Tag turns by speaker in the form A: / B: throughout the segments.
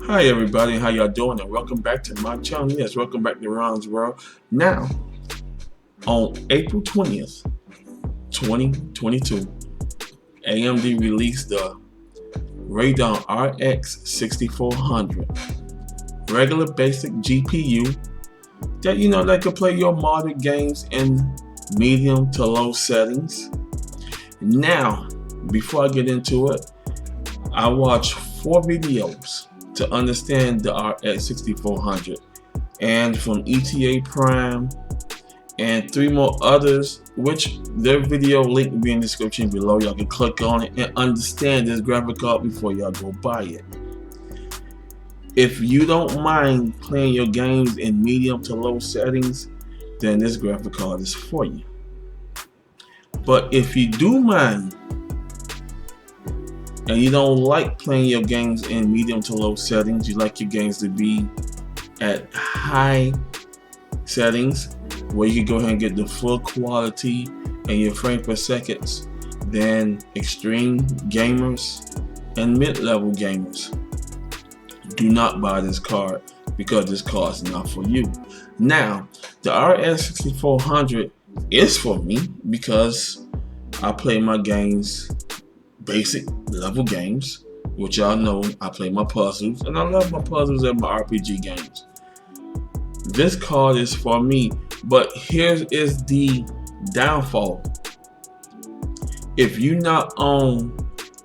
A: Hi everybody, how y'all doing? And welcome back to my channel. Yes, welcome back to Ron's World. Now, on April 20th, 2022, AMD released the Radeon RX 6400 regular basic GPU that can play your modern games in medium to low settings. Now, before I get into it, I watched 4 videos to understand the RX 6400, and from ETA Prime and 3 more others, which their video link will be in the description below. Y'all can click on it and understand this graphic card before y'all go buy it. If you don't mind playing your games in medium to low settings, then this graphic card is for you. But if you do mind and you don't like playing your games in medium to low settings, you like your games to be at high settings where you can go ahead and get the full quality and your frame per seconds, then extreme gamers and mid-level gamers, do not buy this card because this card is not for you. Now, the RX 6400 is for me because I play my games basic level games, which y'all know I play my puzzles, and I love my puzzles and my RPG games. This card is for me, but here is the downfall. If you not own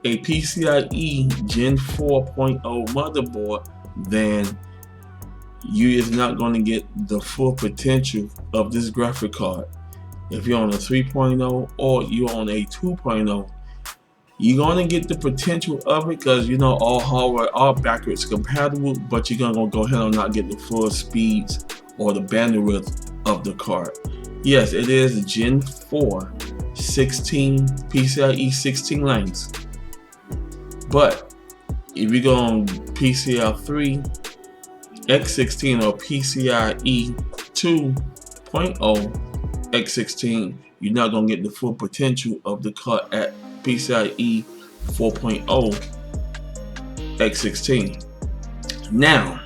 A: a PCIe Gen 4.0 motherboard, then you is not going to get the full potential of this graphic card. If you're on a 3.0 or you're on a 2.0, you're going to get the potential of it because all hardware are backwards compatible, but you're going to go ahead and not get the full speeds or the bandwidth of the card. Yes, it is Gen 4 16 PCIe 16 lanes, but if you go on PCI 3 X16 or PCIe 2.0 X16, you're not going to get the full potential of the card at PCIe 4.0 X16. Now,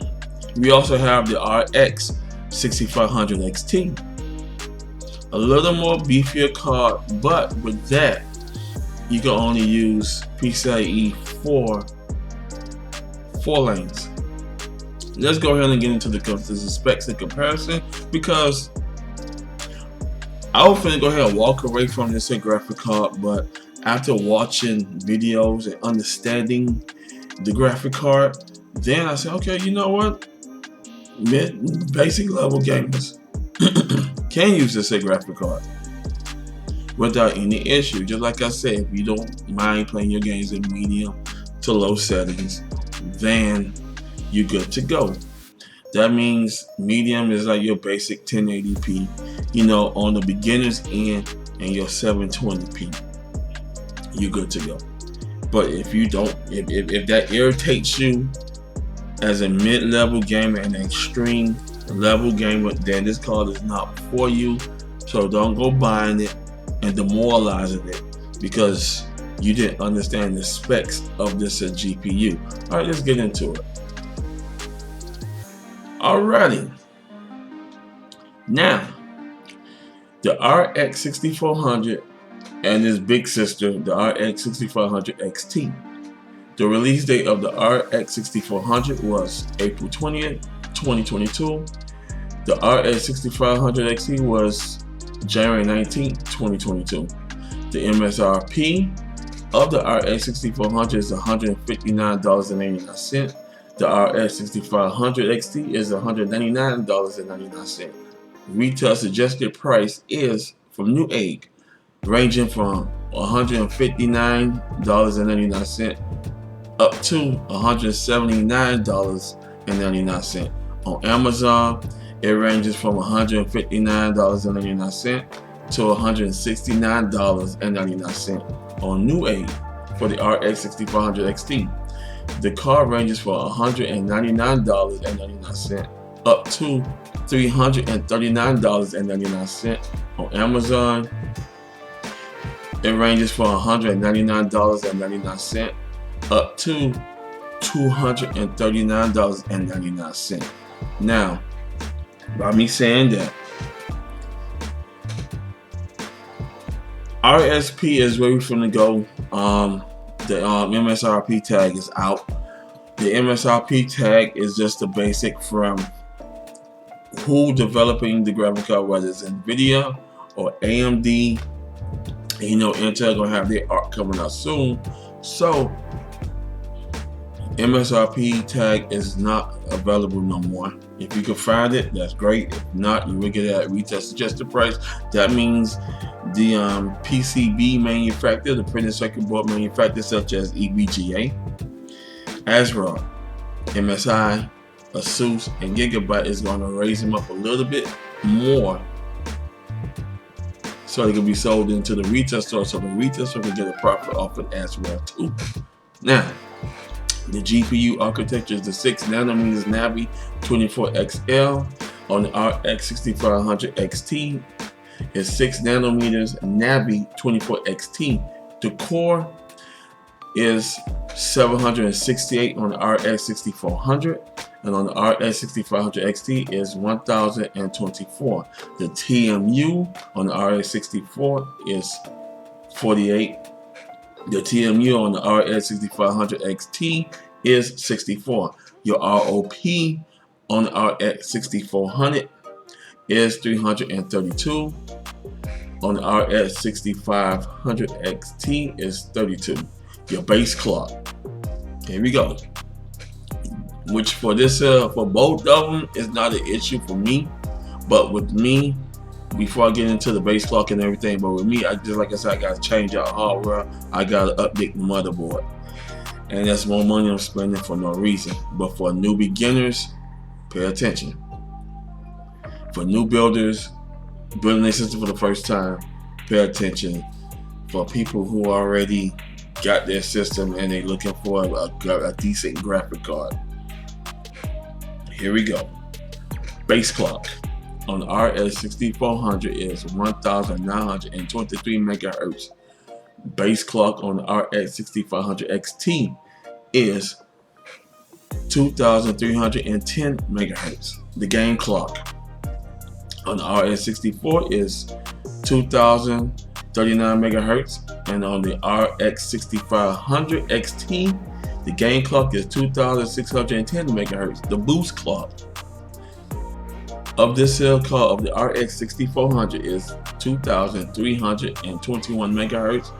A: we also have the RX 6500 XT, a little more beefier card, but with that, you can only use PCIe 4 lanes. Let's go ahead and get into the specs and comparison, because I was finna go ahead and walk away from this graphic card, but after watching videos and understanding the graphic card, then I said, okay, you know what? Basic level gamers can use this graphic card without any issue. Just like I said, if you don't mind playing your games in medium to low settings, then you're good to go. That means medium is like your basic 1080p, on the beginner's end, and your 720p. You're good to go. But if you don't, if that irritates you as a mid-level gamer and an extreme level gamer, then this card is not for you. So don't go buying it and demoralizing it because you didn't understand the specs of this GPU. All right, let's get into it. Alrighty. Now, the RX 6400 and its big sister, the RX 6500 XT. The release date of the RX 6400 was April 20th, 2022. The RX 6500 XT was January 19th, 2022. The MSRP of the RX 6400 is $159.89. The RX 6500 XT is $199.99. Retail suggested price is from New Egg, ranging from $159.99 up to $179.99. On Amazon, it ranges from $159.99 to $169.99. On New Egg for the RX 6500 XT, the card ranges from $199.99 up to $339.99. On Amazon, it ranges from $199.99 up to $239.99. Now, by me saying that, RSP is where we're finna go. The MSRP tag is out. The MSRP tag is just the basic from who developing the graphic card, whether it's NVIDIA or AMD. And you know Intel gonna have their ARC coming out soon. So MSRP tag is not available no more. If you can find it, that's great. If not, you will get it at retail suggested price. That means the PCB manufacturer, the printed circuit board manufacturer such as EVGA, ASRock, MSI, ASUS, and Gigabyte is going to raise them up a little bit more so they can be sold into the retail store, so the retail store can get a profit off it as well too. Now, the GPU architecture is the 6nm Navi 24XL on the RX 6500 XT. It's 6nm Navi 24XT. The core is 768 on the RX 6400, and on the RX 6500 XT is 1024. The TMU on the RX 64 is 48. The TMU on the RX 6500 XT is 64. Your ROP on the RX 6400 is 332. On the RX 6500 XT is 32. Your base clock. Here we go. Which for this, for both of them, is not an issue for me. But with me, before I get into the base clock and everything, but with me, I just like I said, I gotta change out hardware. I gotta update the motherboard, and that's more money I'm spending for no reason. But for new beginners, pay attention. For new builders, building their system for the first time, pay attention. For people who already got their system and they're looking for a decent graphic card, here we go. Base clock on the RX 6400 is 1923 megahertz. Base clock on the RX 6500 XT is 2310 megahertz. The game clock on the RX 64 is 2039 megahertz, and on the RX 6500 XT, the game clock is 2610 megahertz. The boost clock of this cell card of the RX 6400 is 2321 megahertz.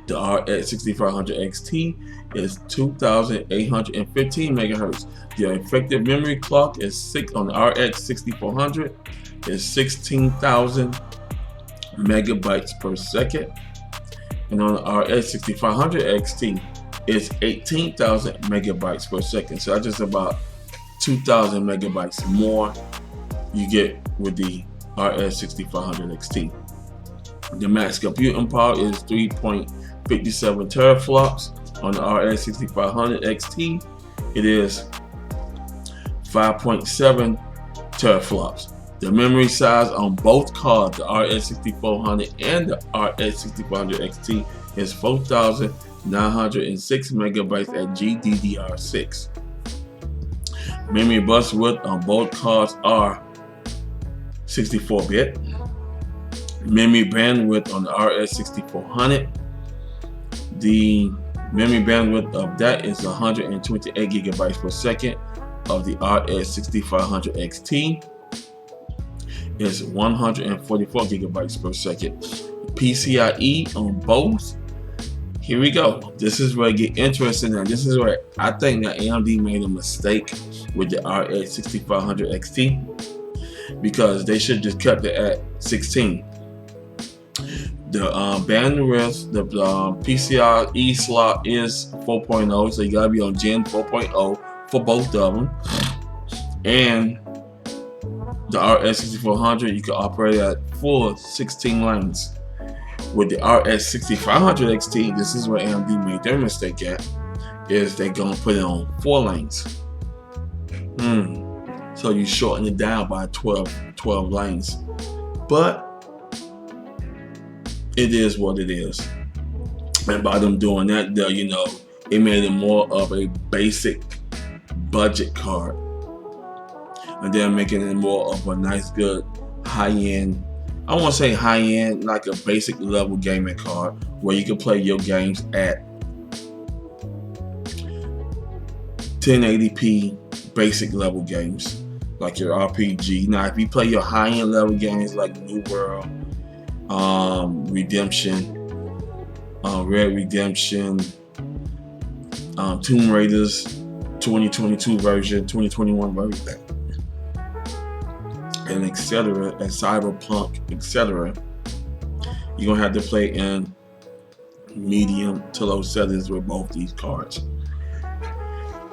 A: The RX 6500 XT is 2815 megahertz. The effective memory clock is 6 on the RX 6400 is 16,000 megabytes per second, and on the RX 6500 XT is 18,000 megabytes per second. So that's just about 2,000 megabytes more you get with the RX 6500 XT. The max computing power is 3.57 teraflops. On the RX 6500 XT, it is 5.7 teraflops. The memory size on both cards, the RX 6400 and the RX 6500 XT, is 4,906 megabytes at GDDR6. Memory bus width on both cards are 64-bit. Memory bandwidth on the RX 6400, the memory bandwidth of that is 128 gigabytes per second. Of the RX 6500 XT is 144 gigabytes per second. PCIe on both. Here we go. This is where it get interesting, and this is where I think that AMD made a mistake with the RX 6500 XT, because they should just kept it at 16. The bandwidth, the PCIe slot is 4.0, so you gotta be on Gen 4.0 for both of them. And the RX 6400, you can operate at full 16 lanes. With the RX 6500 XT, this is where AMD made their mistake at, is they gonna put it on 4 lanes. So you shorten it down by 12 lanes. But it is what it is. And by them doing that, they'll, it made it more of a basic budget card, and then making it more of a nice, good, high-end. I won't say high-end, like a basic level gaming card where you can play your games at 1080p basic level games, like your RPG. Now, if you play your high-end level games like New World, Redemption, Red Redemption, Tomb Raiders 2022 version, 2021 version, and etc., and Cyberpunk, etc., you're gonna have to play in medium to low settings with both these cards.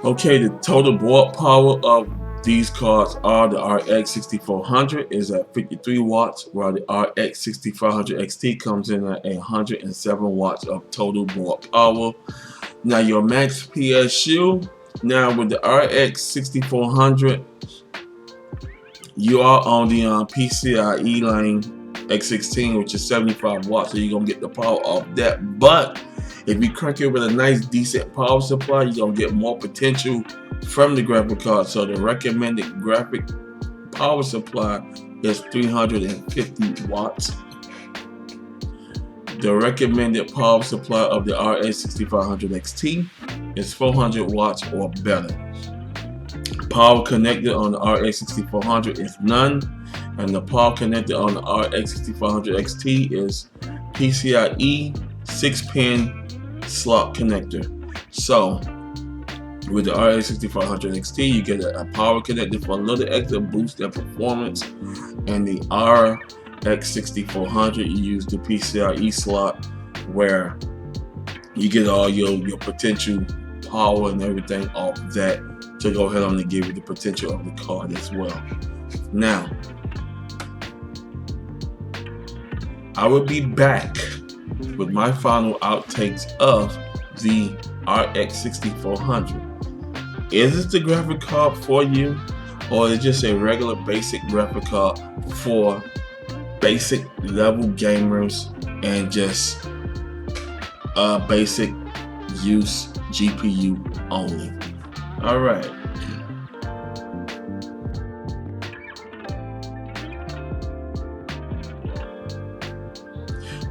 A: Okay, the total board power of these cards are the RX 6400 is at 53 watts, while the RX 6500 XT comes in at 107 watts of total board power. Now your max PSU, now with the RX 6400, you are on the PCIe lane X16, which is 75 watts, so you're gonna get the power off that. But if you crank it with a nice decent power supply, you're gonna get more potential from the graphic card. So the recommended graphic power supply is 350 watts. The recommended power supply of the RX 6500 XT is 400 watts or better. Power connected on the RX 6400 is none, and the power connected on the RX 6500 XT is PCIe 6-pin slot connector. So with the RX 6500 XT, you get a power connector for a little extra boost in performance, and the RX 6400 you use the PCIe slot where you get all your potential power and everything off that to go ahead on and give you the potential of the card as well. Now, I will be back with my final outtakes of the RX 6400. Is this the graphic card for you, or is it just a regular basic graphic card for basic level gamers and just basic use GPU only? Alright.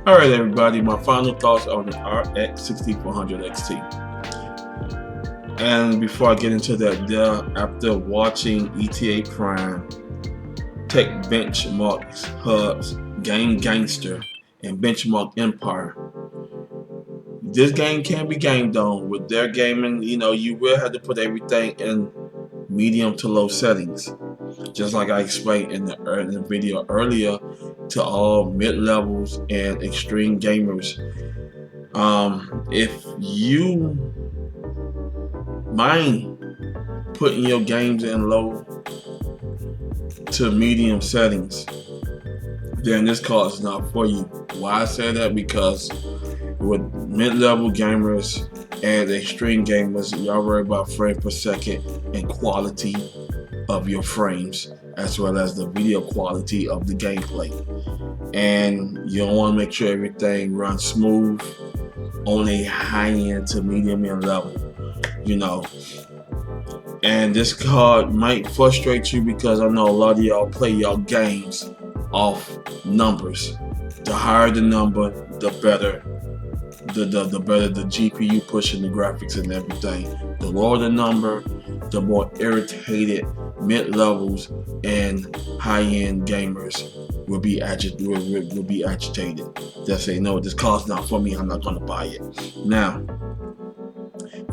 A: Alright everybody, my final thoughts on the RX 6400 XT. And before I get into that, after watching ETA Prime, Tech Benchmarks Hubs, Game Gangster, and Benchmark Empire, this game can be gamed on. With their gaming, you will have to put everything in medium to low settings, just like I explained in the video earlier, to all mid-levels and extreme gamers. If you mind putting your games in low to medium settings, then this card is not for you. Why I say that? Because with mid-level gamers and extreme gamers, y'all worry about frames per second and quality of your frames, as well as the video quality of the gameplay. And you want to make sure everything runs smooth on a high-end to medium-end level, And this card might frustrate you because I know a lot of y'all play y'all games off numbers. The higher the number, the better. The better the GPU pushing the graphics and everything. The lower the number, the more irritated mid-levels and high-end gamers will be agitated. They'll say, no, this card's not for me, I'm not gonna buy it. Now,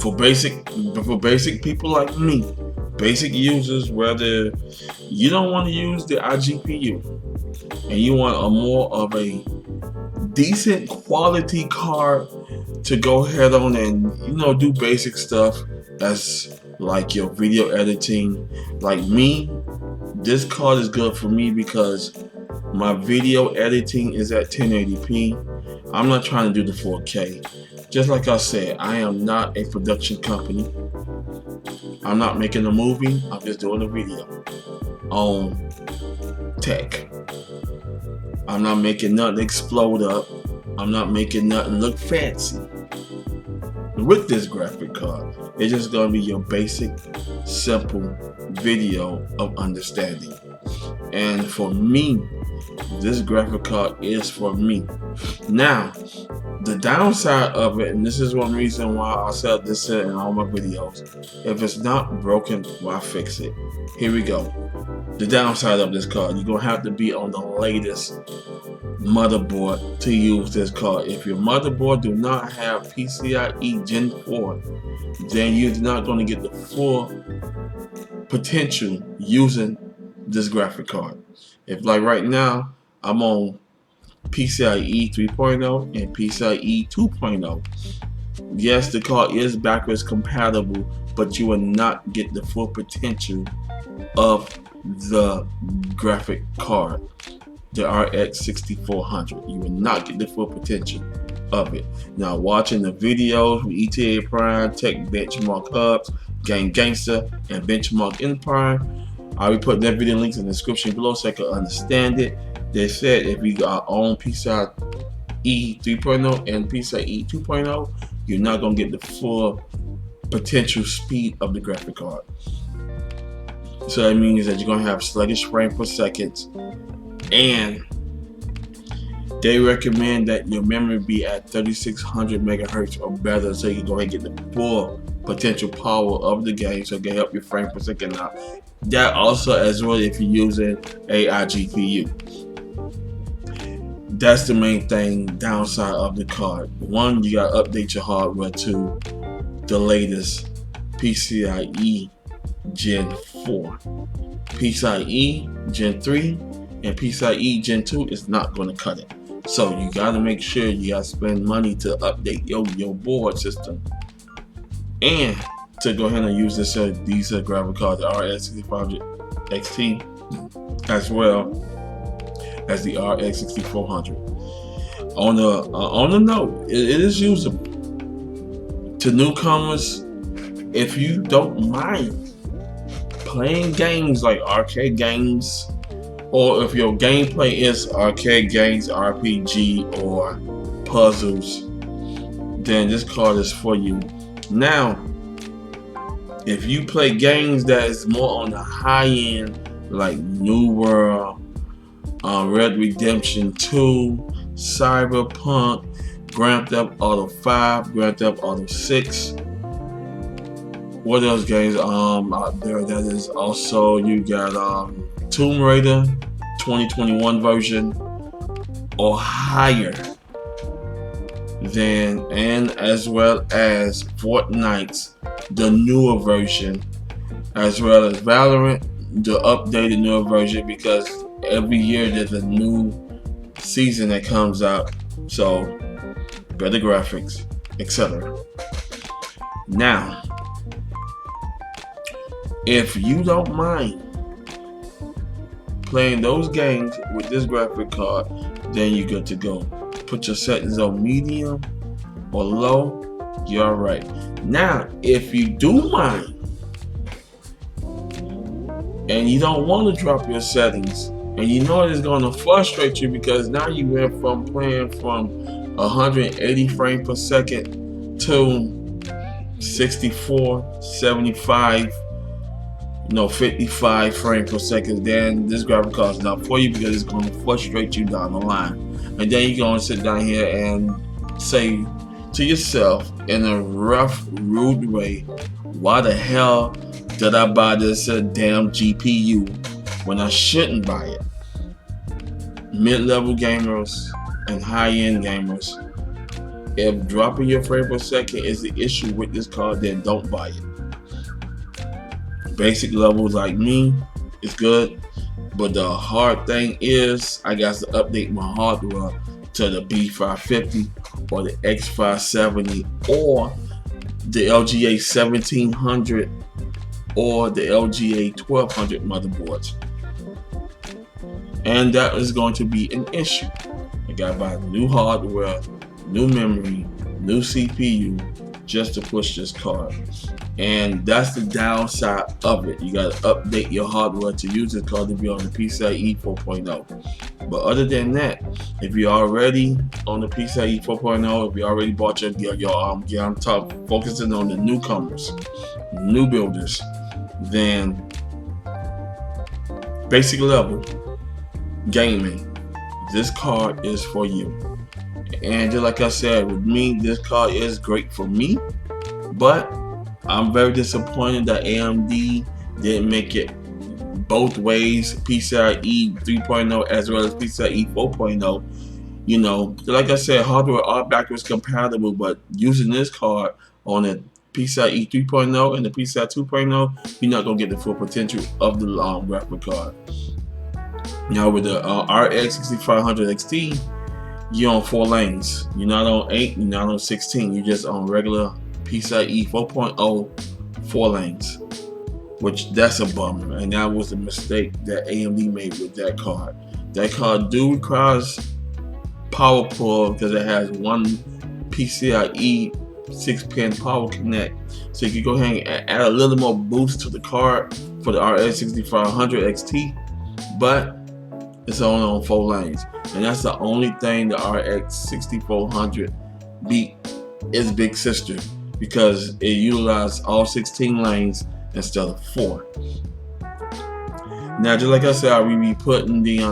A: for basic people like me, basic users, whether you don't want to use the iGPU and you want a more of a decent quality card to go ahead on and do basic stuff as like your video editing, like me, this card is good for me because my video editing is at 1080p. I'm not trying to do the 4K. Just like I said, I am not a production company. I'm not making a movie, I'm just doing a video on tech. I'm not making nothing explode up. I'm not making nothing look fancy. with this graphic card. It's just going to be your basic, simple video of understanding. And for me, this graphic card is for me. Now, the downside of it, and this is one reason why I said this in all my videos, if it's not broken, why fix it? Here we go. The downside of this card, you're going to have to be on the latest motherboard to use this card. If your motherboard do not have PCIe Gen 4, then you're not going to get the full potential using this graphic card. If like right now, I'm on PCIe 3.0 and PCIe 2.0. Yes, the card is backwards compatible, but you will not get the full potential of the graphic card, the RX 6400. You will not get the full potential of it. Now, watching the videos with ETA Prime, Tech Benchmark Hubs, Game Gangster, and Benchmark Empire, I will put their video links in the description below so I can understand it. They said if you got on PCIe 3.0 and PCIe 2.0, you're not going to get the full potential speed of the graphic card. So that means that you're going to have sluggish frame per second, and they recommend that your memory be at 3600 megahertz or better, so you can go ahead and get the full potential power of the game, so it can help your frame per second out. That also as well if you're using AI GPU. That's the main thing, downside of the card. One, you got to update your hardware to the latest PCIe Gen 4. PCIe Gen 3 and PCIe Gen 2 is not going to cut it. So you got to make sure you got to spend money to update your board system, and to go ahead and use these graphic cards, the RX 6500 XT, as well as the RX 6400. On the note, it is usable to newcomers if you don't mind playing games like arcade games, or if your gameplay is arcade games, RPG, or puzzles, then this card is for you. Now, if you play games that is more on the high end, like New World, Red Redemption 2, Cyberpunk, Grand Theft Auto 5, Grand Theft Auto 6. What else games out there? That is also, you got Tomb Raider 2021 version or higher than, and as well as Fortnite's the newer version, as well as Valorant the updated newer version, because every year there's a new season that comes out, so better graphics, etc. Now, if you don't mind playing those games with this graphic card, then you're good to go. Put your settings on medium or low, you're alright. Now, if you do mind and you don't want to drop your settings, and you know it's going to frustrate you, because now you went from playing from 180 frames per second to 64, 75, 55 frames per second, then this graphic card is not for you, because it's going to frustrate you down the line. And then you're going to sit down here and say to yourself in a rough, rude way, why the hell did I buy this damn GPU when I shouldn't buy it? Mid-level gamers and high-end gamers, if dropping your frame per second is the issue with this card, then don't buy it. Basic levels like me is good, but the hard thing is I got to update my hardware to the B550 or the X570 or the LGA 1700 or the LGA 1200 motherboards, and that is going to be an issue. I got to buy new hardware, new memory, new CPU, just to push this card. And that's the downside of it. You got to update your hardware to use this card to be on the PCIe 4.0. But other than that, if you're already on the PCIe 4.0, if you already bought your gear, I'm focusing on the newcomers, new builders, then basic level gaming, this card is for you. And just like I said, with me, this card is great for me, but I'm very disappointed that AMD didn't make it both ways, PCIe 3.0 as well as PCIe 4.0. You know, like I said, hardware are backwards compatible, but using this card on the PCIe 3.0 and the PCIe 2.0, you're not going to get the full potential of the graphic card. Now with the RX 6500 XT, you're on 4 lanes. You're not on 8, you're not on 16. You're just on regular PCIe 4.0 4 lanes, which that's a bummer, and that was a mistake that AMD made with that card. That card do requires power pull because it has one PCIe 6-pin power connect, so you can go ahead and add a little more boost to the card for the RX 6500 XT, but it's only on 4 lanes, and that's the only thing the RX 6400 beat its big sister, because it utilized all 16 lanes instead of 4. Now, just like I said, I will be putting the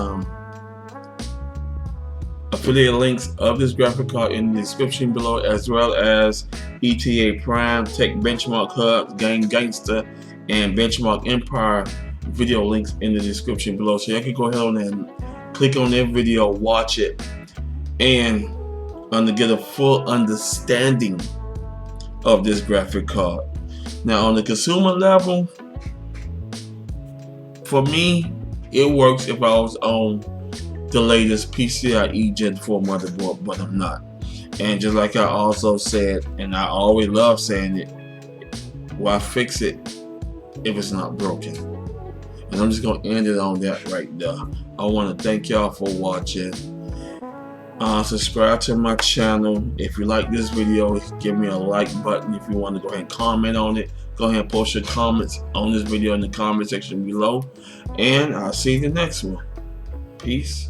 A: affiliate links of this graphic card in the description below, as well as ETA Prime, Tech Benchmark Hub, Game Gangster, and Benchmark Empire video links in the description below, so you can go ahead and click on their video, watch it, and get a full understanding of this graphic card. Now on the consumer level, for me, it works if I was on the latest PCIe Gen 4 motherboard, but I'm not. And just like I also said, and I always love saying it, why fix it if it's not broken? And I'm just going to end it on that right there. I want to thank y'all for watching. Subscribe to my channel. If you like this video, give me a like button. If you want to go ahead and comment on it, go ahead and post your comments on this video in the comment section below. And I'll see you in the next one. Peace.